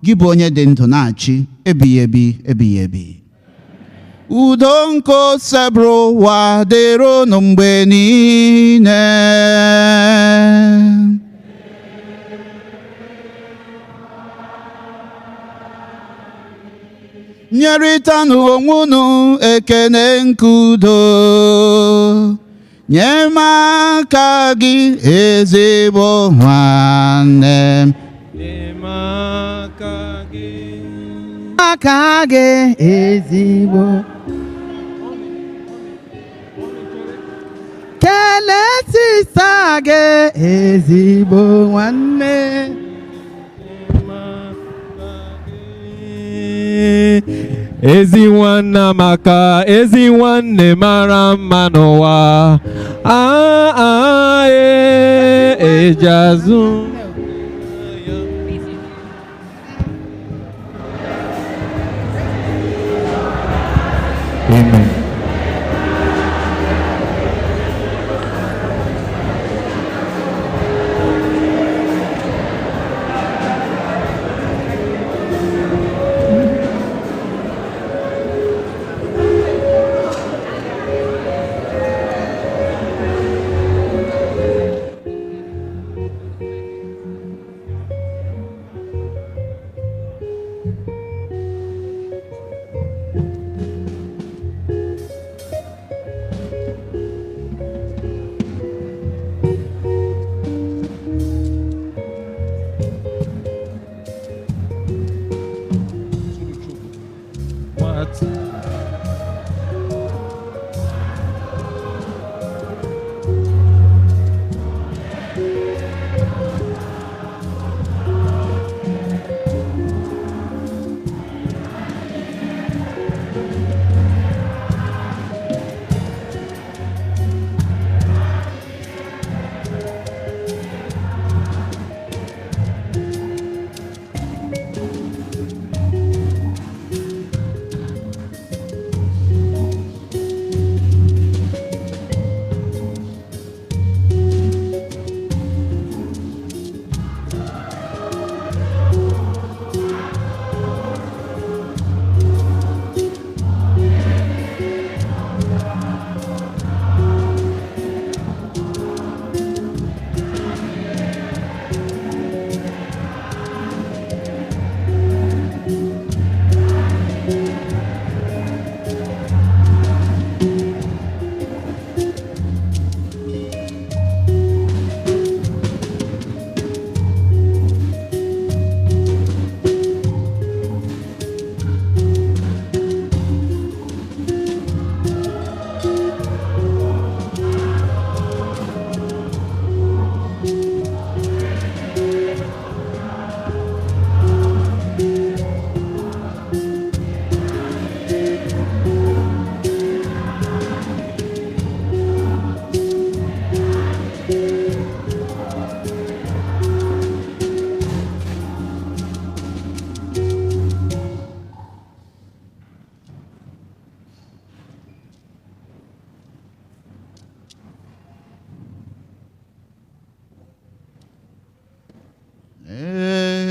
gị bụ onye dị ndụ na-achị ebighị ebi ebighị ebi. Udo nke osebụrụ ụwa dịrị unu mgbe niile. Nyerịtanụ onwe unu ekele nke udo. Nye m aka gị ezigbo nwanne m. Nye m aka gị. Aka gị ezigbo. Kelee sista gị ezigbo nwanne. Ezi nwanne maka ezi nwanne mara mma n'ụwa. Eji azụ. Amen.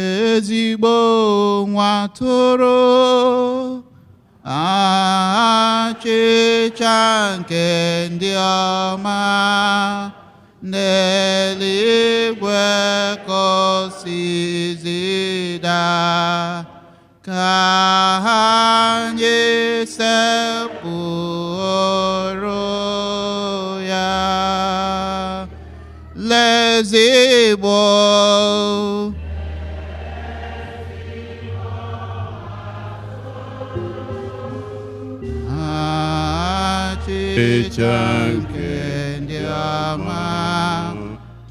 Ezigbo nwa atụrụ, achịcha nke ndị ọma, n'eluigwe ka o si zida, ka anyị sekpụrụ ya. Lezigbo achịcha nke ndị ọma,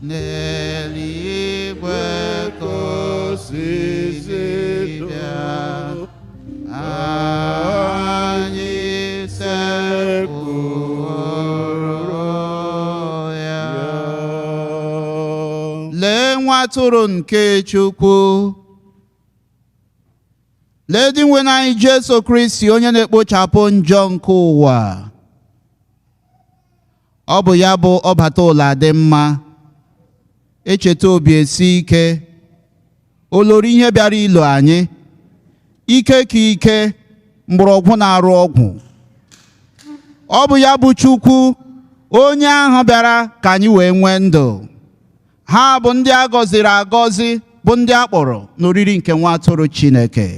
n'eluigwe ka o si zida, anyị sekpụrụ ya. Lee nwa atụrụ nke Chukwu. Lee di nwe anyị Jesu Kristi, onye na-ekpochapụ njọ nke ụwa. Ọ bụ ya bụ ọbata ụla dị mma, echeta obi esi ike, olori ihe bịara ilo anyị, ike ka ike, mgbọrọgwụ na-arụ ọgwụ. Ọ bụ ya bụ Chukwu, onye ahụ bịara ka anyị wee nwee ndụ. Ha bụ ndị a gọziri agọzi, bụ ndị a kpọrọ n'oriri nke nwa atụrụ Chineke.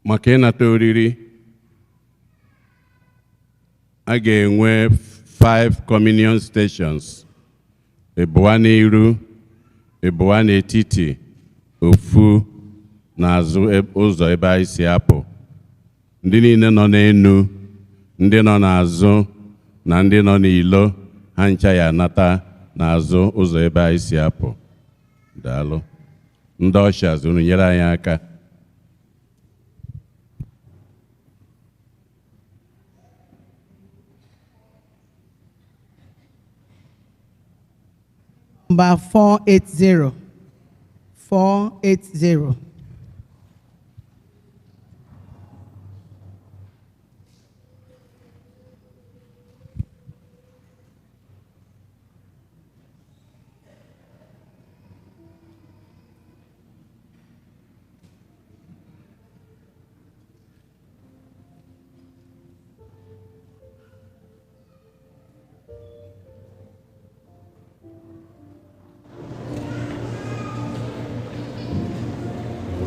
Maka ịnata oriri, a ga-enwe 5 communion stations, ịbụwa n'iru, ịbụwa n'etiti, ofu n'azụ ụzọ ebe anyị si apụ. Ndị niile nọ n'enu, ndị nọ n'azụ na ndị nọ n'ilo, ha ncha ya anata n'azụ ụzọ ebe anyị si apụ. Daalụ. Ndị ushers unu nyere anyị aka. Number 480. 480.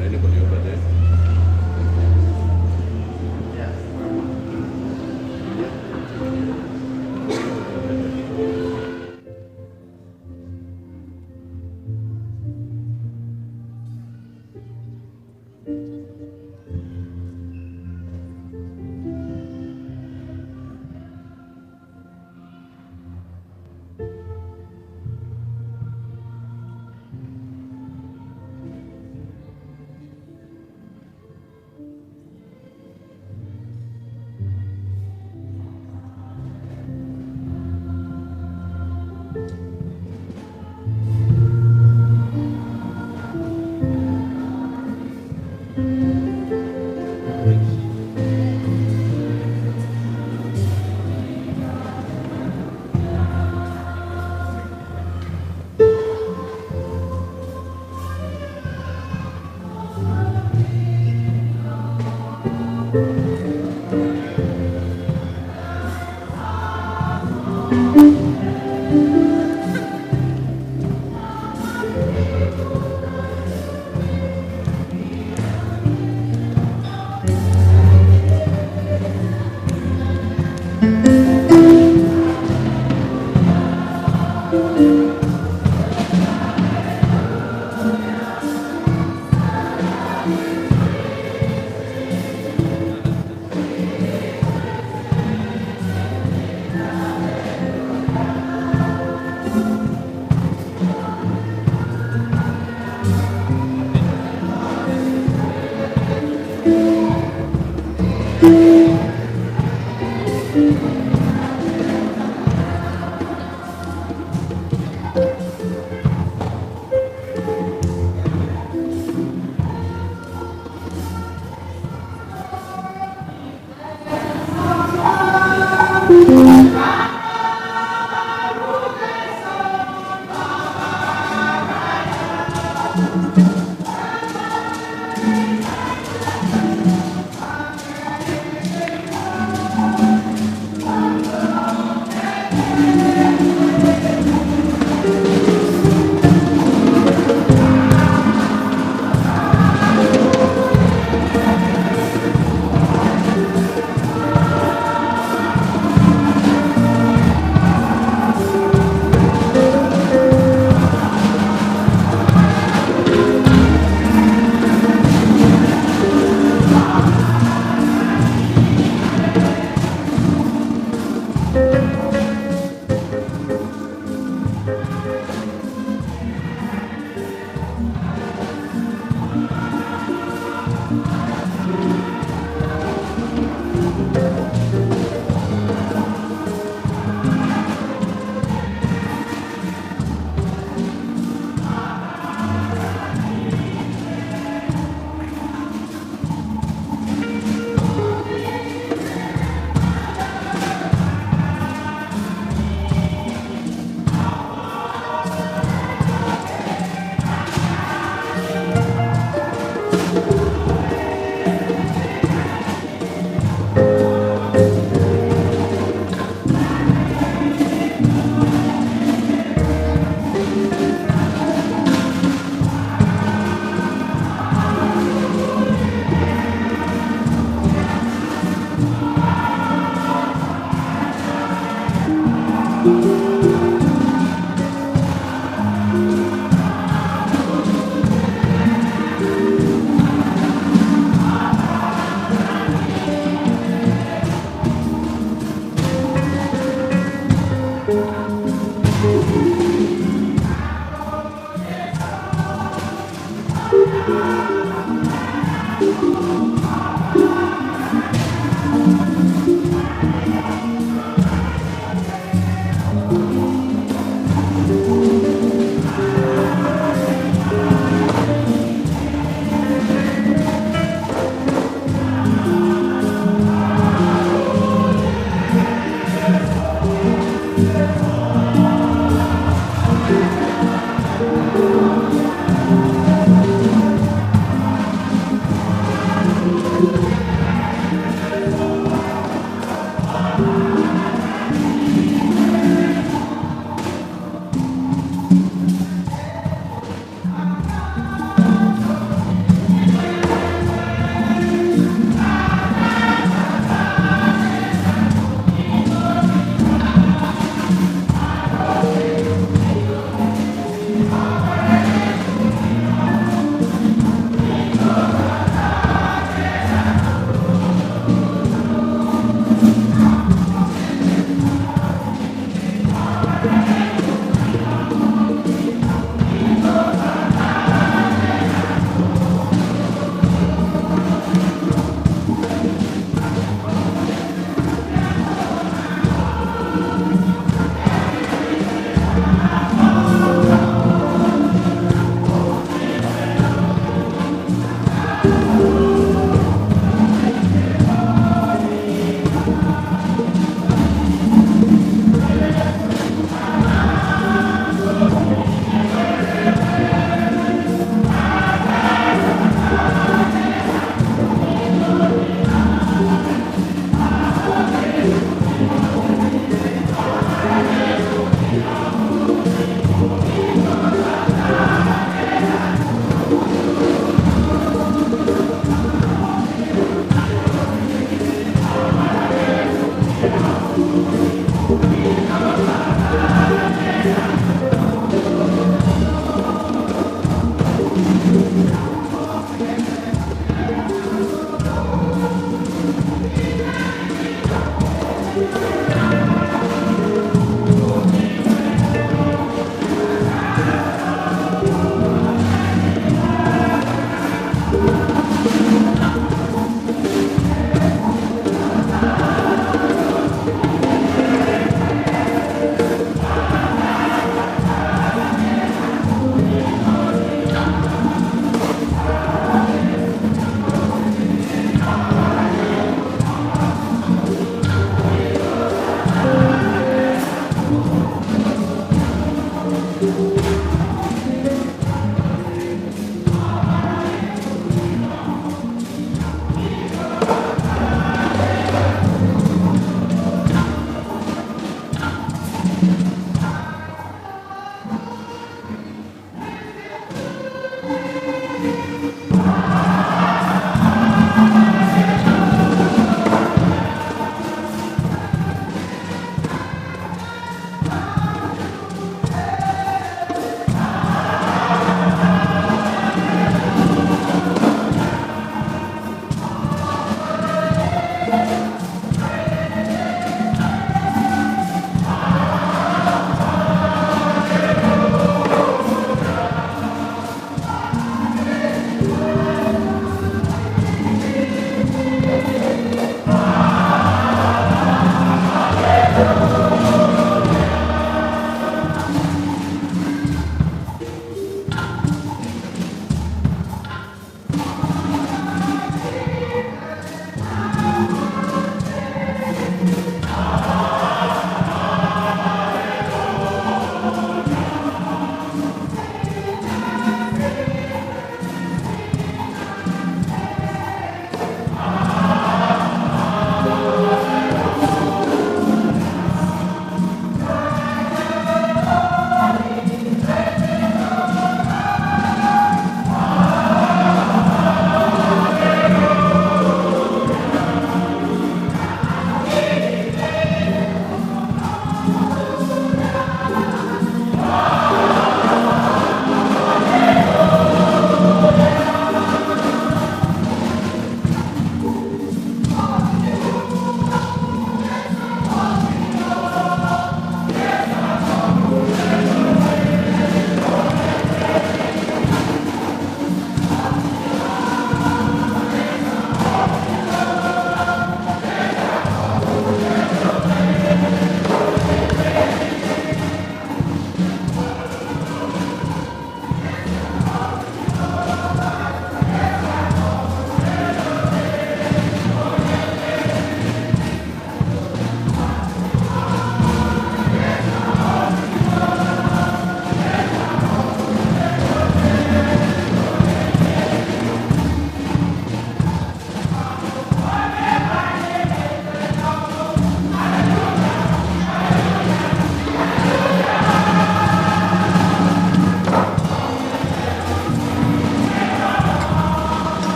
Anybody over there?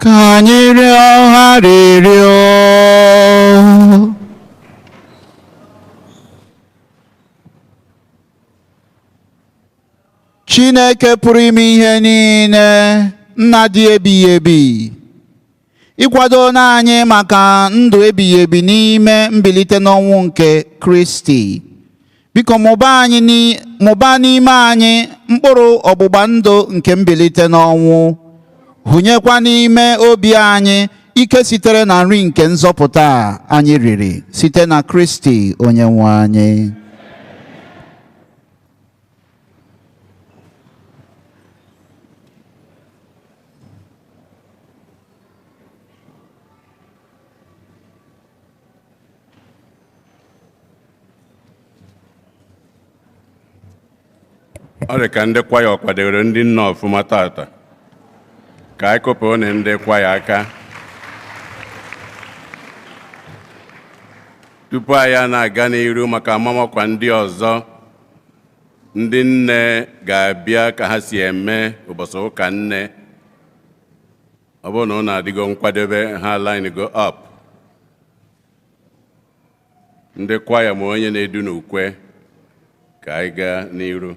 Ka anyị rịọ arịrịọ. Chineke pụrụ ime ihe niile, nna dị ebighị ebi, ịkwado anyị maka ndụ ebighị ebi n'ime mbilite n'ọnwụ nke Kristi. Biko mụbaa n'ime anyị mkpụrụ ọgbụgba ndụ nke mbilite n'ọnwụ, hụnyekwa n'ime obi anyị ike sitere na nri nke nzọpụta anyị riri site na Kristi onye nwe anyị. Ọ dị ka ndị kwaya ọ kwadoro ndị nna ọfụma tata, ka anyị kụpụrụ na ndị kwaya aka tupu anyị na-aga n'iru maka amamakwa ndị ọzọ. Ndị nne ga-abịa ka ha si eme ụbọchị ụka nne. Ọ bụrụ na ọ na-adịgo nkwadebe, ha line go up. Ndị kwaya ma onye na-edu n'ukwe ka anyị gaa n'iru.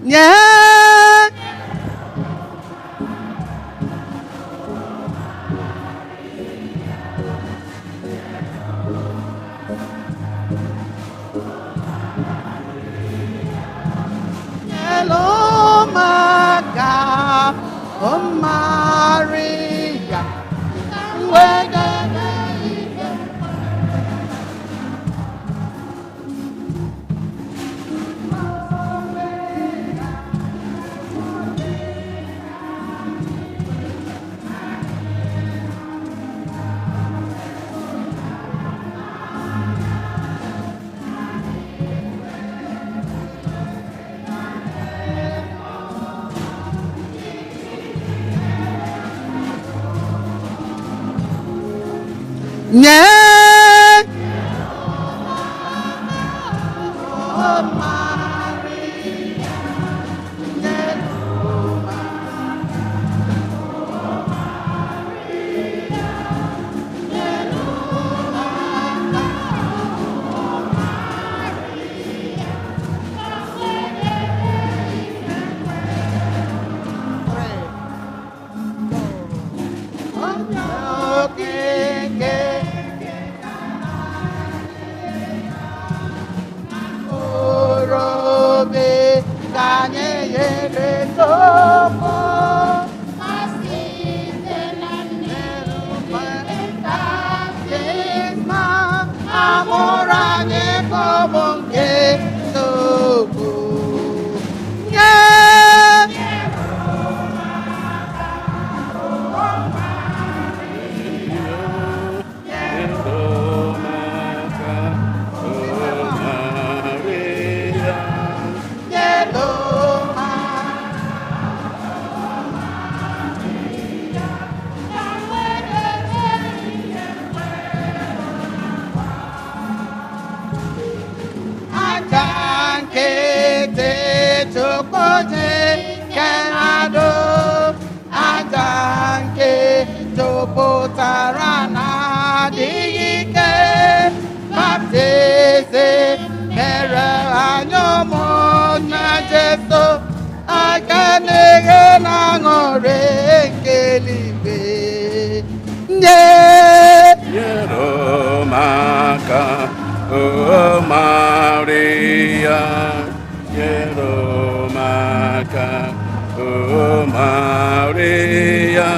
Yeah. Hello, Maga, oh Maria, yeah. Oh, Maria, na-aṅụrị nke eluigwe. Nyere m aka, o Maria, nyere m aka, o Maria,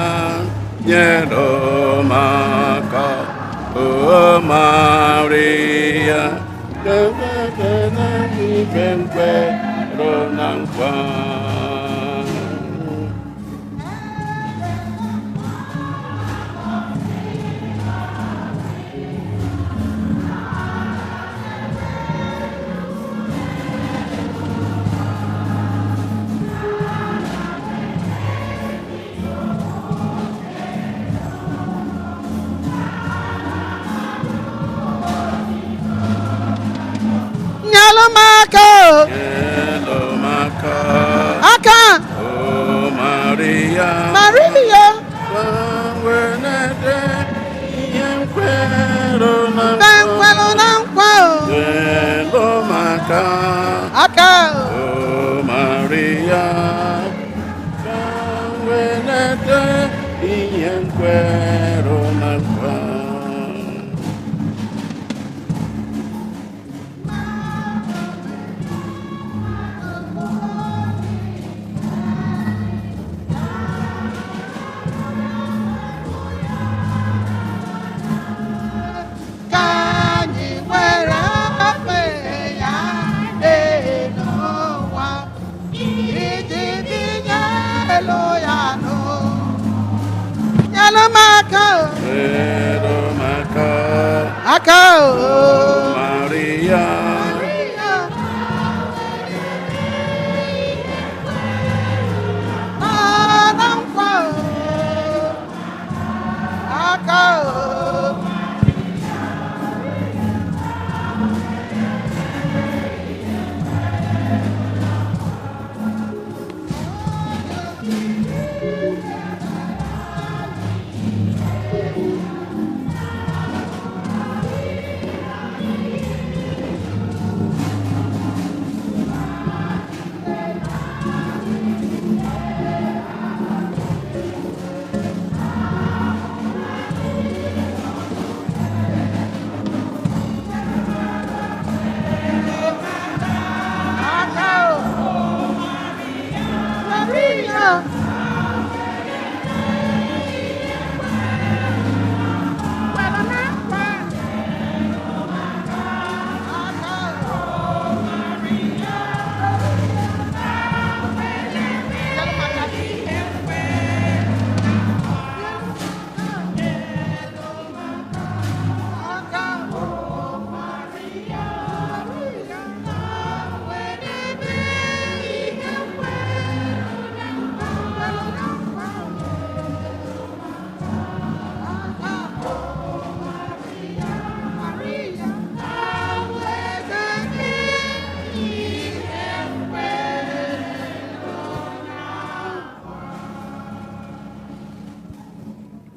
nyere m aka, o Maria, na ife nkwero na nkwa. Nyalụ m aka, Nyere m aka, aka o Maria, Maria, wenete ihe nkwero na ka nkwelu na nkwa. Nyere m aka, Aka o Maria, wenete ihe nkwero na nkwa. ka anyị were ofe ya n'elu ụwa, iji binye elu ya nụ. Nyelụ m aka, Nyere m aka, aka o Maria, na nkwa aka.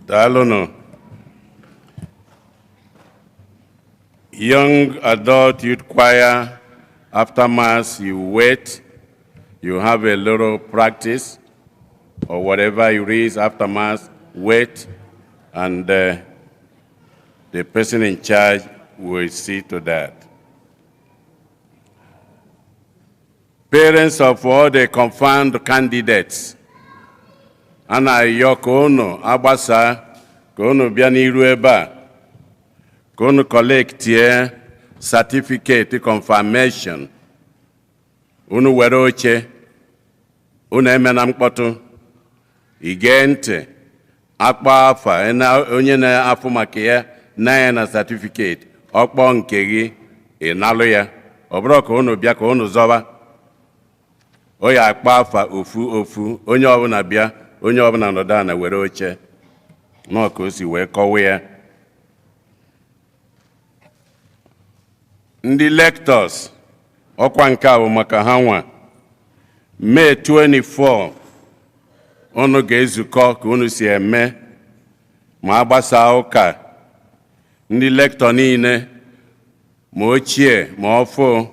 Daalụnụ. Young adult youth choir, after Mass, you wait, you have a little practice, or whatever you read after Mass, wait, and the person in charge will see to that. Parents of all the confirmed candidates, ana ayọ agbasa ka unu bịa n'iru ebe a ka unu collectie certificate confirmation, unu were oche, unu emena mkpọtụ, ige ntị, akpa afa onye na-afụ maka ya na ya na certificate, ọkpọ nke gị ịnalụ ya, ọ bụrụ ka unu bịa ka unu zọba, o ya akpa afa ofu onye ọbụla bịa, onye ọbụla nọdụ ana were oche nọ ka o si wee kọwa ya. Ndị lectors ọkwa nke a bụ maka ha nwa. May 24 unu ga-ezukọ ka unu si eme ma agbasa ụka. Ndị lector niile ma ochie ma ọfụ,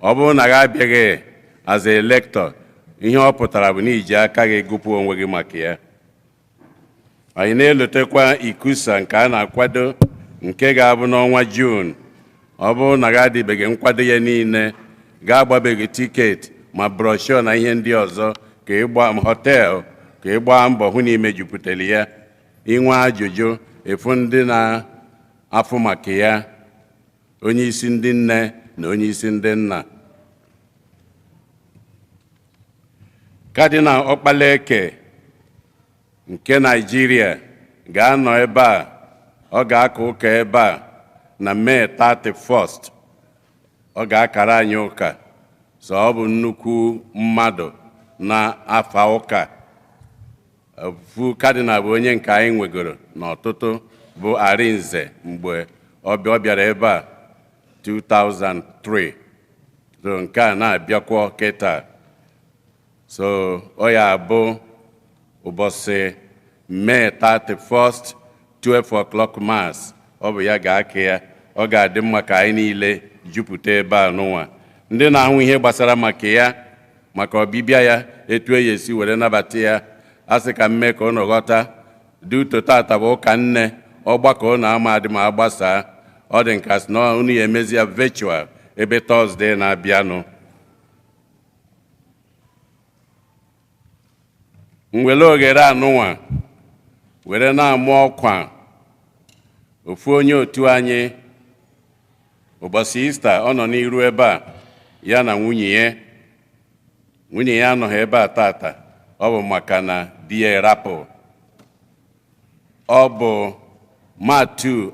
ọ bụrụ na ha abịaghị as a lector, ihe ọ pụtara bụ na iji aka gị gụpụ onwe gị maka ya. Anyị na-elotekwa ikusa nke a na-akwado nke ga-abụ n'ọnwa June. Ọ bụrụ na ga-adịbeghị nkwado ya niile, ga-agbabeghị tiketi ma broshuọ na ihe ndị ọzọ ka ịgba họteelụ ka ịgba mbọ hụ na imejupụtara ya. Inwe ajụjụ efu ndị na-afụ maka ya, onye isi ndị nne na onye isi ndị nna. Kadinal Ọkpalaeke nke Nigeria ga-anọ ebe a, ọ ga-aka ụka ebe a na May 31st. Ọ ga-akara anyị ụka, so ọ bụ nnukwu mmadụ na-afa ụka. Ofu kadinal bụ onye nke anyị nwegoro n'ọtụtụ bụ Arinze mgbe ọ bịara ebe a 2003. So nke a na-abịakwa kịta. So ọ ya bụ ụbọchị May 31st 12 o'clock mass. Ọ bụ ya ga-aka ya. Ọ ga-adị mma ka anyị niile jupụta ebe a n'ụwa. Ndị na-ahụ ihe gbasara maka ya, maka ọbịbịa ya, etu e esi were nabata ya, asị ka mme ka ụnụ ghọta duto tata bụ ụka nne ọgbakọ ụnụ ama adị ma agbasaa. Ọ dị nka sị na unu ya emezi ya virtual ebe Tọzdee na-abịanụ. Mwere oghere anụnwa were na-amụ ọkwa ofu onye otu anyị ụbọchị Ista. Ọ nọ n'iru ebe a ya na nwunye ya. Nwunye ya anọghị ebe a tata, ọ bụ maka na di ya rapụ. Ọ bụ Matu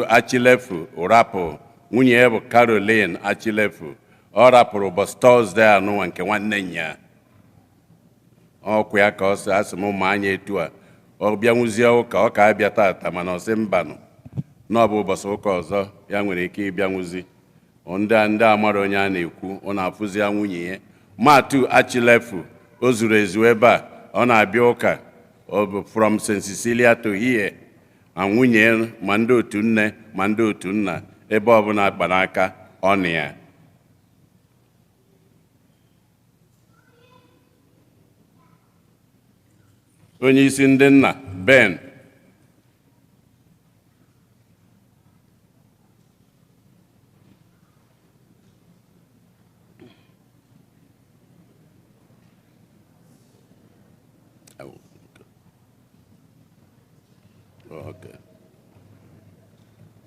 Achilefu rapụ. Nwunye ya bụ Caroline Achilefu. Ọ rapụrụ ụbọchị Tọzdee anụnwa nke nwanne nya. Ọkwa ya ka ọ sị asị m ma anya etu a ọ bịanwuzie ụka, ọ ka abịa tata mana ọ sị mbanụ na ọ bụ ụbọchị ụka ọzọ ya nwere ike ịbịanwuzi. Ndị amara onye a na-ekwu, ọ na-afụzi ya nwunye ya. Matu Achilefu o zuru ezu ebe a, ọ na-abịa ụka from St. Cecilia to here. Nwunye ya ma ndị otu nne ma ndị otu nna, ebe ọbụla akpa n'aka ọ na ya. Onye isi ndị nna Ben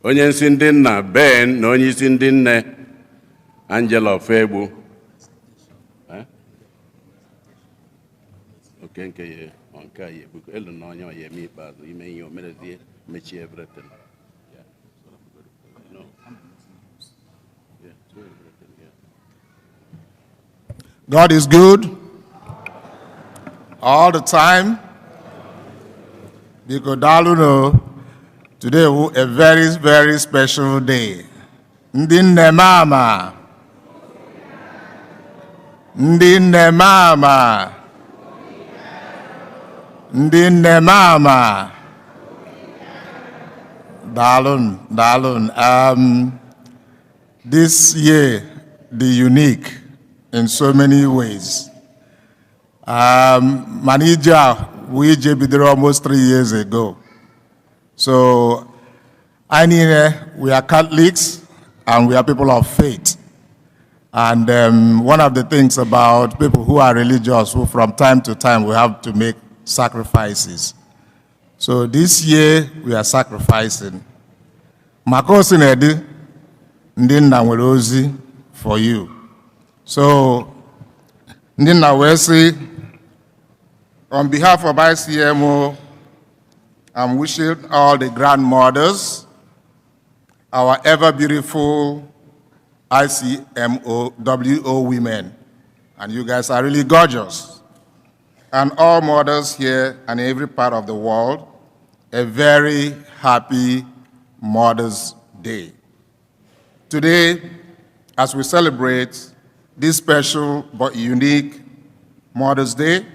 onye isi ndị nna Ben na onye isi ndị nne Angela Ofegbu. Oke nke ya nke a ya ebuko elu na onye ya eme ikpeazụ ime ihe o merezie mechie everything. God is good all the time. Because Daluno, today is a very, very special day. Ndi nne mama. Ndi nne mama. Ndi nne mama. Dalun. This year, the unique in so many ways. Manager, we did almost 3 years ago. So, we are Catholics and we are people of faith. And one of the things about people who are religious, who from time to time we have to make sacrifices. So this year we are sacrificing. Makosi nedi ndinna welozi for you. So ndinna wesi, on behalf of ICMO, I'm wishing all the grandmothers, our ever beautiful ICMO WO women, and you guys are really gorgeous, and all mothers here and every part of the world, a very happy Mother's Day. Today, as we celebrate this special but unique Mother's Day,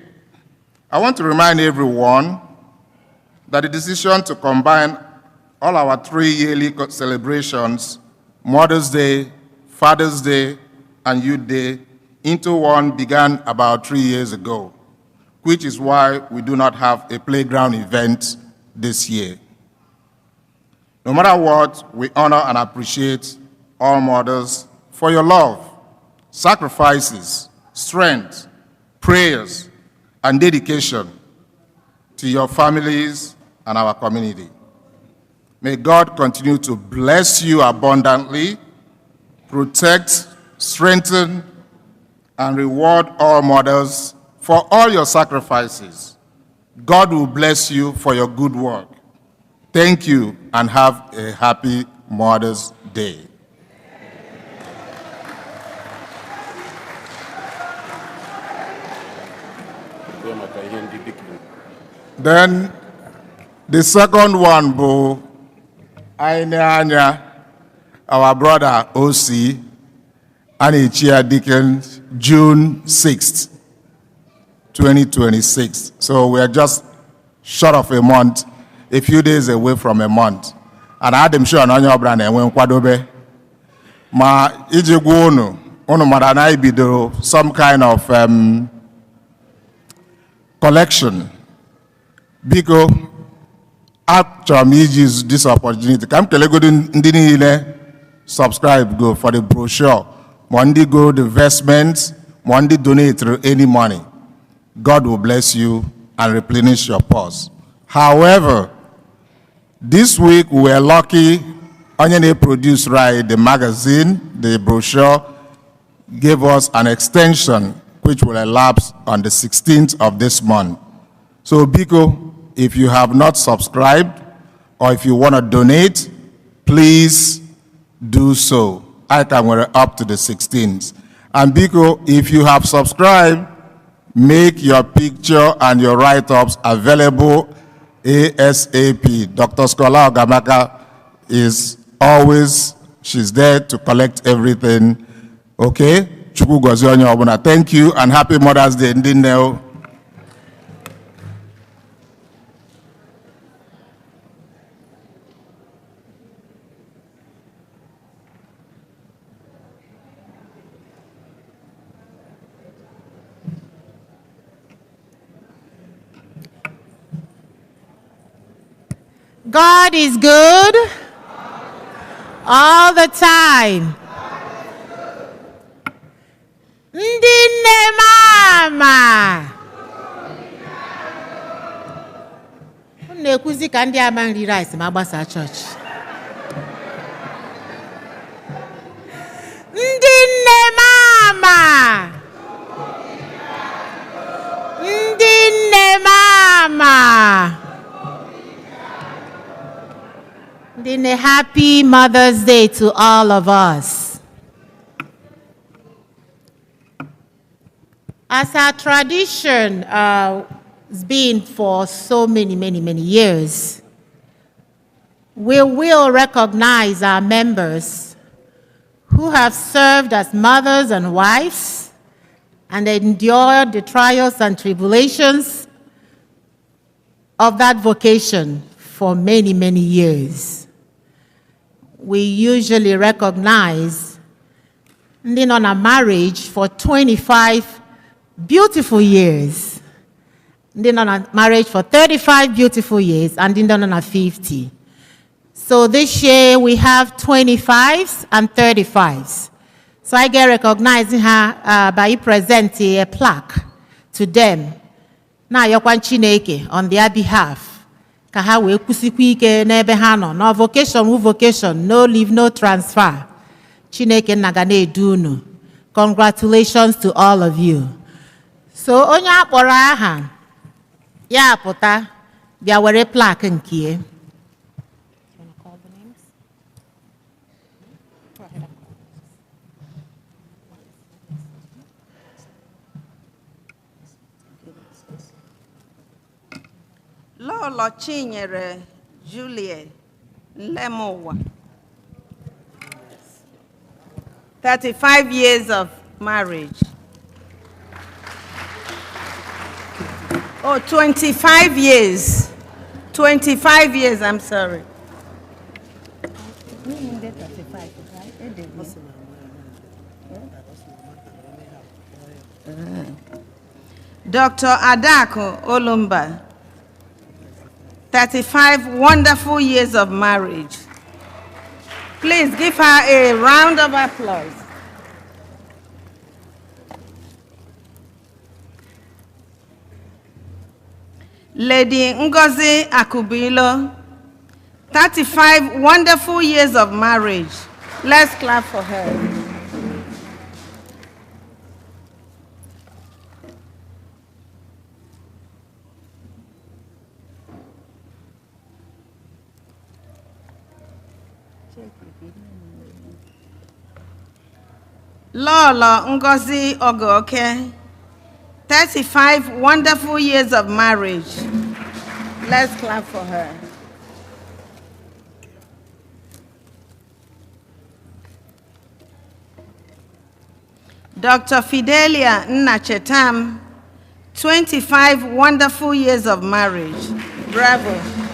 I want to remind everyone that the decision to combine all our 3 yearly celebrations, Mother's Day, Father's Day, and Youth Day into one began about 3 years ago, which is why we do not have a playground event this year. No matter what, we honor and appreciate all mothers for your love, sacrifices, strength, prayers, and dedication to your families and our community. May God continue to bless you abundantly, protect, strengthen, and reward all mothers for all your sacrifices. God will bless you for your good work. Thank you and have a happy Mother's Day. Then the second one, Bo Anya, our brother OC, and Chair Deacon, June 6th, 2026. So we are just short of a month, a few days away from a month. And I had him sure on your brand and when Kwadobe. Ma Ijiguno, Ono Maranai Bido, some kind of collection. Because after me use this opportunity, come to Lego subscribe go for the brochure. Monday go the investments, Monday donate through any money. God will bless you and replenish your purse. However, this week we were lucky. Onion produced right the magazine, the brochure gave us an extension which will elapse on the 16th of this month. So Biko, if you have not subscribed or if you want to donate, please do so. I can wear up to the 16th. And Biko, if you have subscribed, make your picture and your write-ups available ASAP. Dr. Scholar Ogamaka is always, she's there to collect everything. Okay? Chukwu gozie onye ọbụla. Thank you and happy Mother's Day. Ndineo. God is good all the time. Ndị nne mama. Unu na-ekwuzi ka ndị ama nri rice ma gbasa church. Ndị nne mama. Ndị nne mama. And a happy Mother's Day to all of us. As our tradition has been for so many years, we will recognize our members who have served as mothers and wives and endured the trials and tribulations of that vocation for many years. We usually recognize ndị nọ na marriage for 25 beautiful years, ndị nọ na marriage for 35 beautiful years, and ndị nọ na 50. So this year we have 25s and 35s. So I get recognizing her by presenting a plaque to them. Na yokwan Chineke on their behalf. Ka ha wee kwusikwa ike n'ebe ha nọ. No vocation, no leave, no transfer. Chineke nna ga na-edu unu. Congratulations to all of you. So onye akpọrọ aha ya apụta bịa were plaque nke. Lolo Chinyere Juliet Lemowa. 35 years of marriage. Oh, 25 years. 25 years, I'm sorry. Dr. Adako Olumba, 35 wonderful years of marriage. Please give her a round of applause. Lady Ngozi Akubilo, 35 wonderful years of marriage. Let's clap for her. Lolo Ngozi Ogoke, 35 wonderful years of marriage. Let's clap for her. Dr. Fidelia Nnachetam, 25 wonderful years of marriage. Bravo.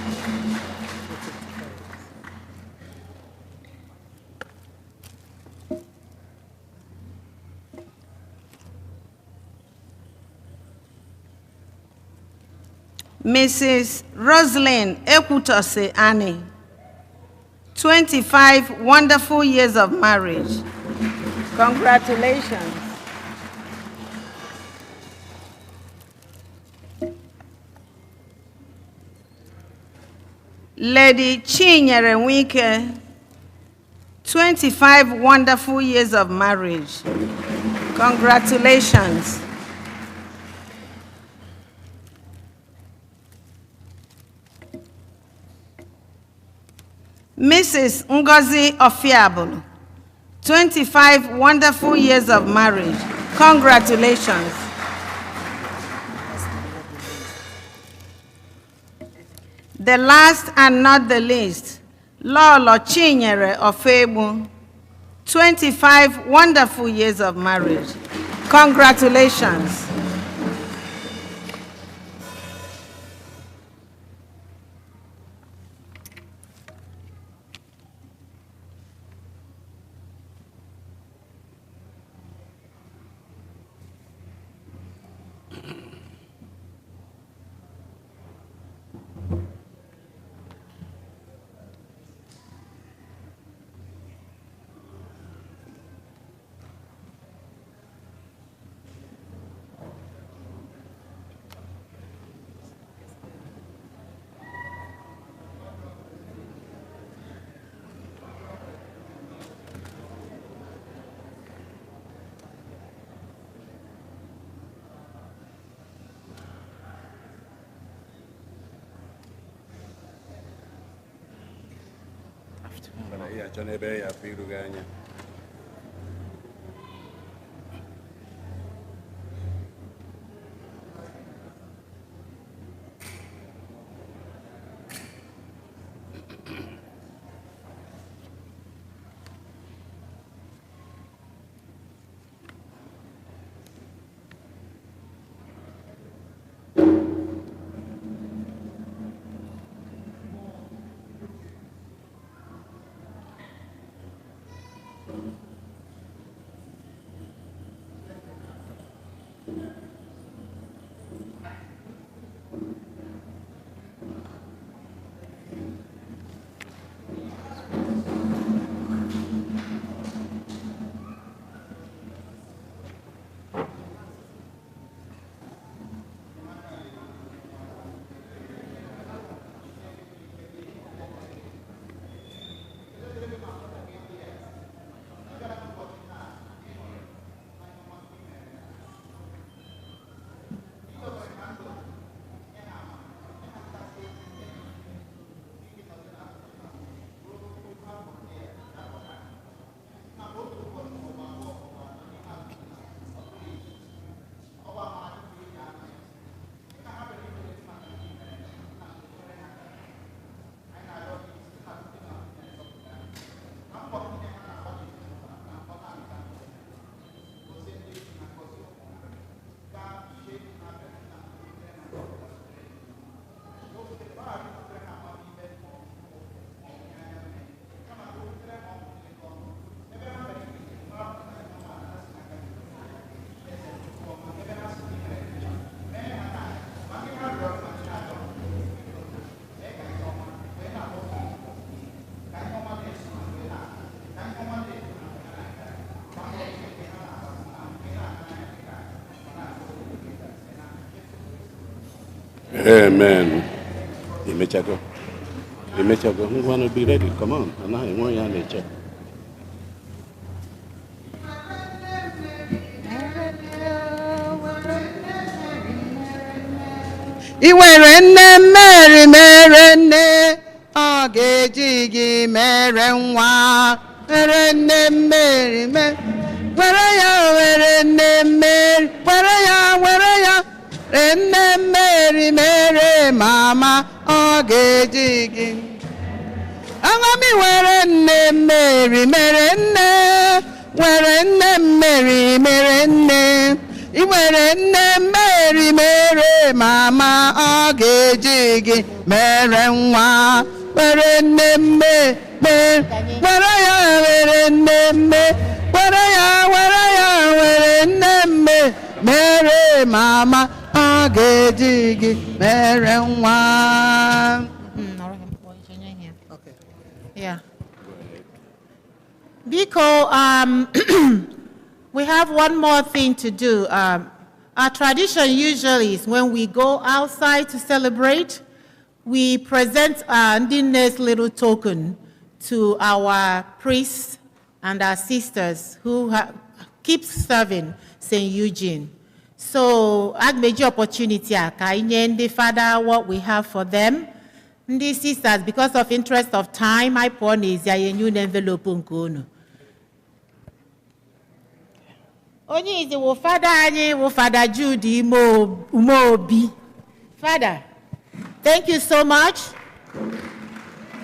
Mrs. Rosalind Ekwutose Annie, 25 wonderful years of marriage. Congratulations. Lady Chinyere Wike, 25 wonderful years of marriage. Congratulations. Mrs. Ngozi Ofiabulu, 25 wonderful years of marriage. Congratulations. The last and not the least, Lolo Chinyere Ofebu, 25 wonderful years of marriage. Congratulations. Amen. Imechago. Who want to be ready? Come on. And I want you to check. Iwere nne Mary mere nne ọ ga-eji gị mere nwa. Were nne Mary were ya were nne Mary were ya nne Mary mere mama ọ ga-eji gị. Agami were nne Mary mere nne were nne Mary mere nne. I were nne Mary mere mama ọ ga-eji gị mere nwa. Were nne were ya were nne were ya were nne mere mama ọ ga-eji gị mere nwa. Okay. Yeah. Biko, we have one more thing to do. Our tradition usually is when we go outside to celebrate, we present this little token to our priests and our sisters who keep serving St. Eugene. So, I made the opportunity to the father what we have for them. These sisters, because of interest of time, I put a new envelope. Only is the Father Judy Mobi. Father, thank you so much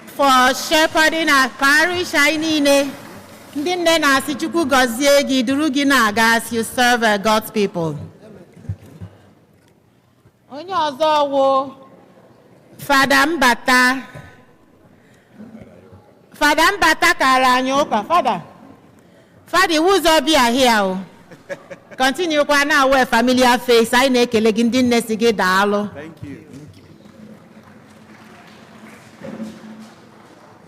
for shepherding our parish. I need you serve God's people. Onye ọzọ wo Father Mbata. Father Mbata kara anyị ụka. Father, who's up here? Continue kwa na we familiar face. I na-ekele gị ndị nne si gị daalụ. Thank you.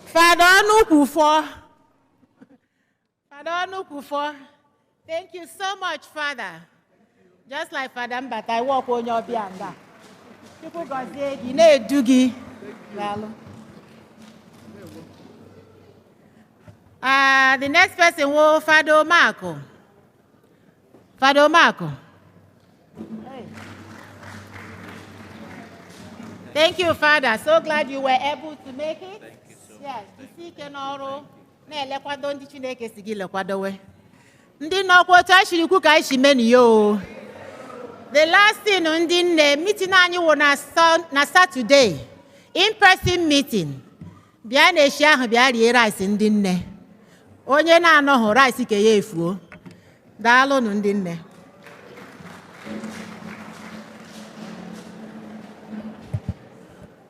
Father Onukufo. Thank you so much, Father. Just like Father Mbata, I walk on your bianga. People go say, you know, Dugi. The next person will Father Marco. Father Marco. Hey. Thank you, Father. So glad you were able to make it. Thank you so much. Yes, the last thing on the meeting na Saturday, in-person meeting. Biane share biari rice in dinne. Onye na no rice ke ye fuo. Dalo no dinne.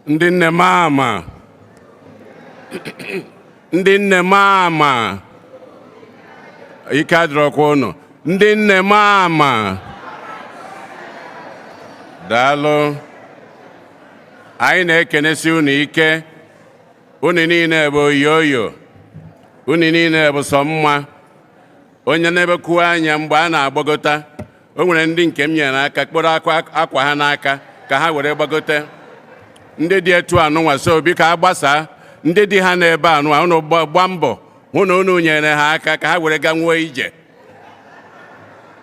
Ndinne mama. Ndinne mama. Ikadro kono. Ndinne mama. Dalo. Anyị na-ekenesi unu ike. Unu niile bụ yoyo. Unu niile bụ sọ mma. Onye na-ebeku anya mgbe a na-agbagota. O nwere ndị nke m nyere aka kpọrọ akwa ha n'aka ka ha were gbagote. Ndị dị etu anụnwa so biko agbasa ndị dị ha n'ebe anụnwa unu gba mbọ hụ na unu nyere ha aka ka ha were ganwuo ije.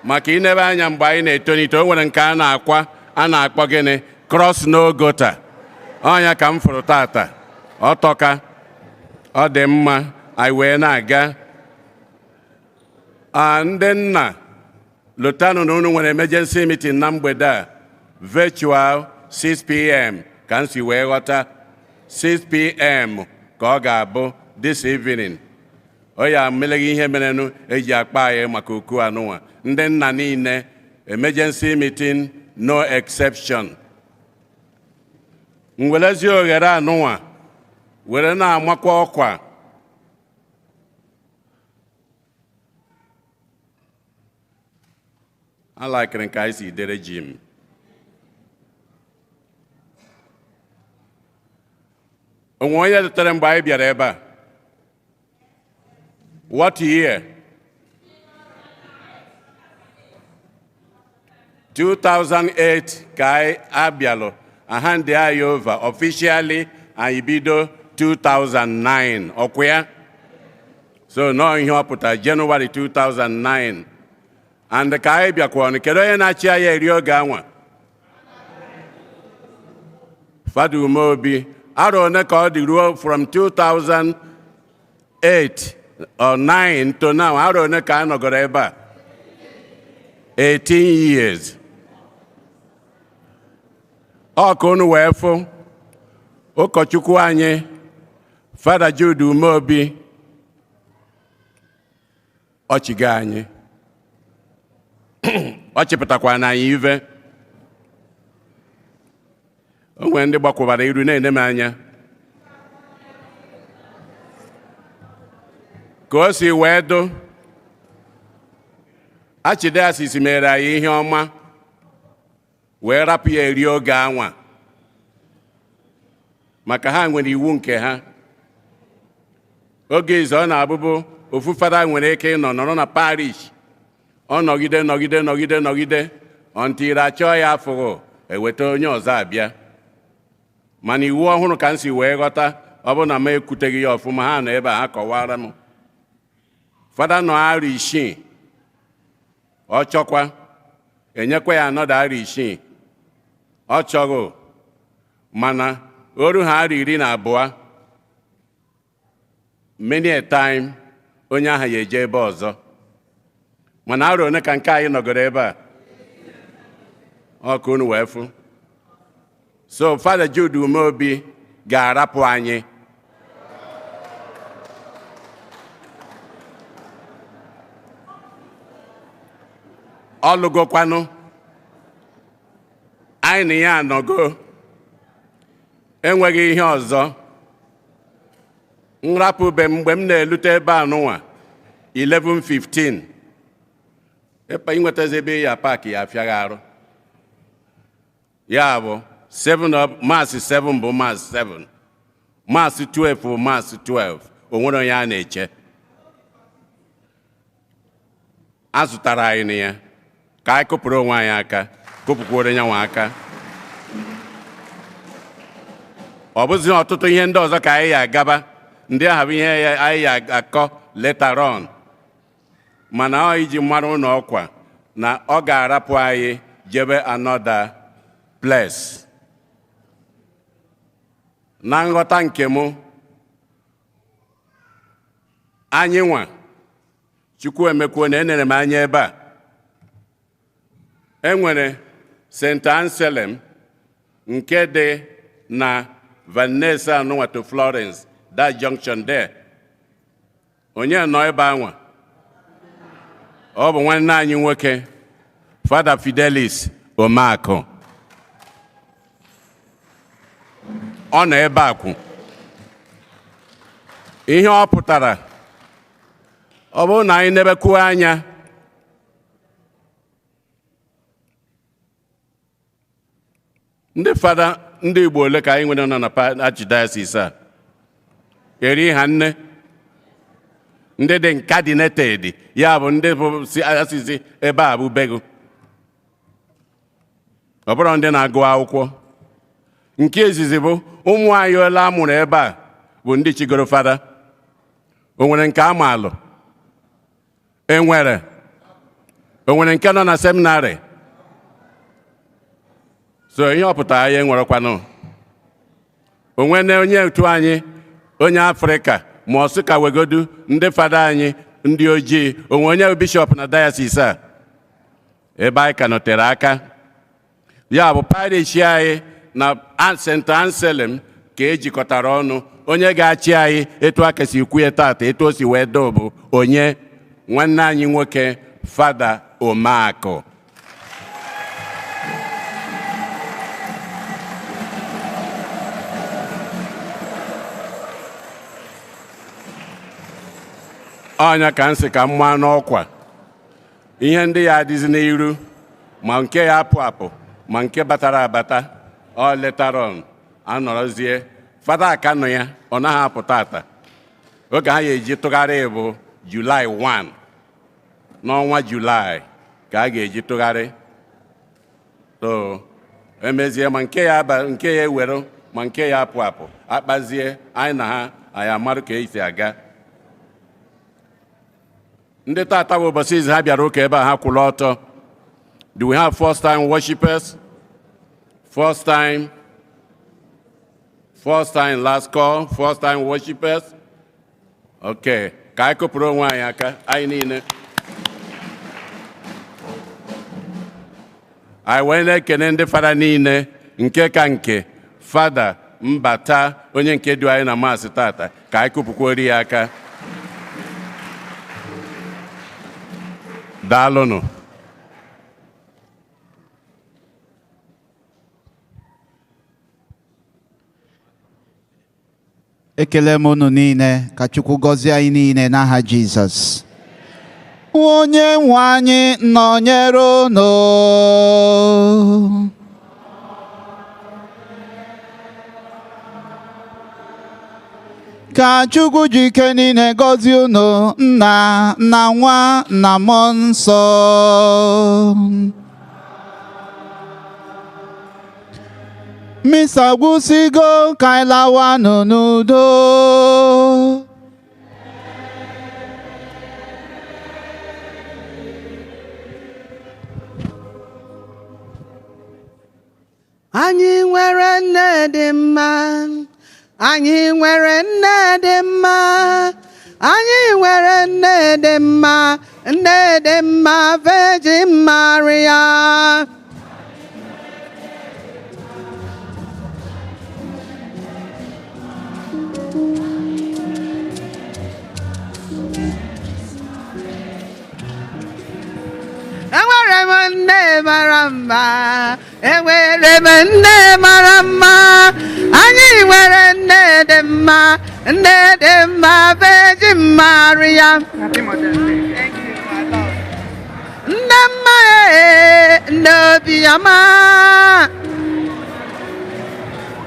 Maka inebe anya mgbe anyị na-etonite o nwere nke a na-akpọ gịnị cross no gota. Ọnya ka m fụrụ tata. Ọ tọka. Ọ dị mma anyị wee na-aga. Ndị nna lotanu na unu nwere emergency meeting na mgbede a virtual 6 p.m. ka nsi wee ghọta 6 p.m. ka ọ ga-abụ this evening. Ọ ya meleghị ihe merenụ eji akpa anyị maka oku anụnwa. Ndị nna niile emergency meeting no exception. Mwelezi oghere anụnwa were na-amakwa ọkwa. I like nke anyị si dere Jim. Onwe onye dotere mgbe anyị bịara ebe a. What year? 2008 ka anyị abịalụ hand anyị over officially anyị bido 2009 ọkwa ya. So no ihe ọ pụtara January 2009 and ka anyị bịakwara kedu onye na-achị anyị eri oge anwa Fada Umeobi arọ one ka ọ dị ruo from 2008 or 9 to now arọ one ka a nọgoro ebe a 18 years. Ọ ka unu wee fụ ụkọchukwu anyị Fada Jude Umeobi ọchịga anyị ọ chịpụtakwa na anyị ive o nwere ndị gbakwubara iru na-ene m anya ka o si wee dụ Archdiocese mere anyị ihe ọma wee rapụ ya eri oge anwa maka ha nwere iwu nke ha. Oge izu ọ na-abụbụ ofu fada nwere ike ịnọ nọrọ na parish ọ nọgide until achọọ ya afụghị eweta onye ọzọ abịa. Mana iwu ọhụrụ ka m si wee ghọta ọ bụ na m ekwuteghị ya ọfụma ha nọ ebe a ha kọwara m. Fada nọ arọ 6 ọ chọkwa enyekwa ya anọdụ arọ 6 ọ chọghị mana oru ha arọ 12 many a time onye ahụ ya eje ebe ọzọ mana arọ one ka nke anyị nọgoro ebe a ọ ka unu wee fụ. So Fada Jude Umeobi ga-arapụ anyị ọ lụgokwanụ anyị na ya anọgo enweghị ihe ọzọ. Nrapụbe mgbe m na-elute ebe anụnwa 11:15 ebe inwetazi ebe ya paakị ya afịaghị arụ ya bụ Maasị 7 bụ Maasị 7 Maasị 12 bụ Maasị 12 o nwere onye a na-eche. A zụtara anyị na ya ka anyị kụpụrụ onwe anyị aka kụpụkwara nyanwa aka. Ọ bụzi ọtụtụ ihe ndị ọzọ ka anyị ya agaba ndị ahụ bụ ihe anyị ya akọ later on mana ọ iji mara ụlọ ọkwa na ọ ga-arapụ anyị jebe another place. Na nghọta nke mụ anyị nwa Chukwu emekwuo na enere m anya ebe a enwere St. Anselm nke dị na Vanessa anụnwa to Florence that junction there. Onye nọ ebe anwa ọ bụ nwanne anyị nwoke Fada Fidelis Omeakụ ọ nọ ebe akwụ. Ihe ọ pụtara ọ bụrụ na anyị nebekwuo anya ndị fada ndị Igbo ole ka anyị nwere nọ na Archdiocese a eri ha nne ndị dị nkadinated ya bụ ndị bụ asịsị ebe a bụ bego ọ bụrụ ndị na-agụ akwụkwọ. Nke izizi bụ ụmụ anyị ole a mụrụ ebe a bụ ndị chigoro fada. O nwere nke amaalụ enwere nke nọ na seminarị. So ihe ọpụtara anyị enwerekwanụ onwe onye otu anyị onye Afrịka ma ọ sị ka wegodu ndị fada anyị ndị ojii onwe onye bishọp na diocese a ebe anyị ka nọtere aka ya bụ parish anyị na St. Anselm ka ejikọtara ọnụ. Onye ga-achị anyị etu aka si kwuye tata etu o si wee doo bụ onye nwanne anyị nwoke Fada Omeakụ. Ọnya ka nsị ka mma n'ọkwa ihe ndị ya adịzi n'iru ma nke ya apụ ma nke batara abata ọ letaron anọrọzie fada aka nọ ya ọ naghị apụ tata. Oge ha ga-eji tụgharị bụ July 1 n'ọnwa July ka a ga-eji tụgharị. So emezie ma nke ya ewere ma nke ya apụ apụ akpazie anyị na ha anyị amarụ ka esi aga. Ndị tata bụ ụbọchị izi ha bịara ụka ebe a ha kwụrụ ọtọ. Do we have first time worshipers? First time last call, first time worshipers? Okay, ka anyị kụpụrụ onwe anyị aka anyị niile. Anyị wee na-ekene ndị fada niile nke ka nke fada Mbata onye nke du anyị na maasị tata ka anyị kụpụkwori ya aka. Daalụnụ. Ekele m unu niile, ka Chukwu gọzie anyị niile n'aha Jizọs. Onye nwe anyị nọnyere unu. Ka Chukwu ji ike niile gọzie unu, Nna na Nwa na Mmụọ Nsọ. Misa gwụsịgo, ka anyị lawa n'udo. Anyị nwere nne dị mma. Anyị nwere nne dị mma. Anyị nwere nne dị mma. Nne dị mma, Virgin Maria. Enwere m nne mara mma. Enwere m nne mara mma. Anyị nwere nne dị mma. Nne dị mma, Virgin Maria. Happy Mother's Day. Thank you, my love. Nne mma nne obiọma.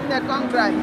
Nne congrats.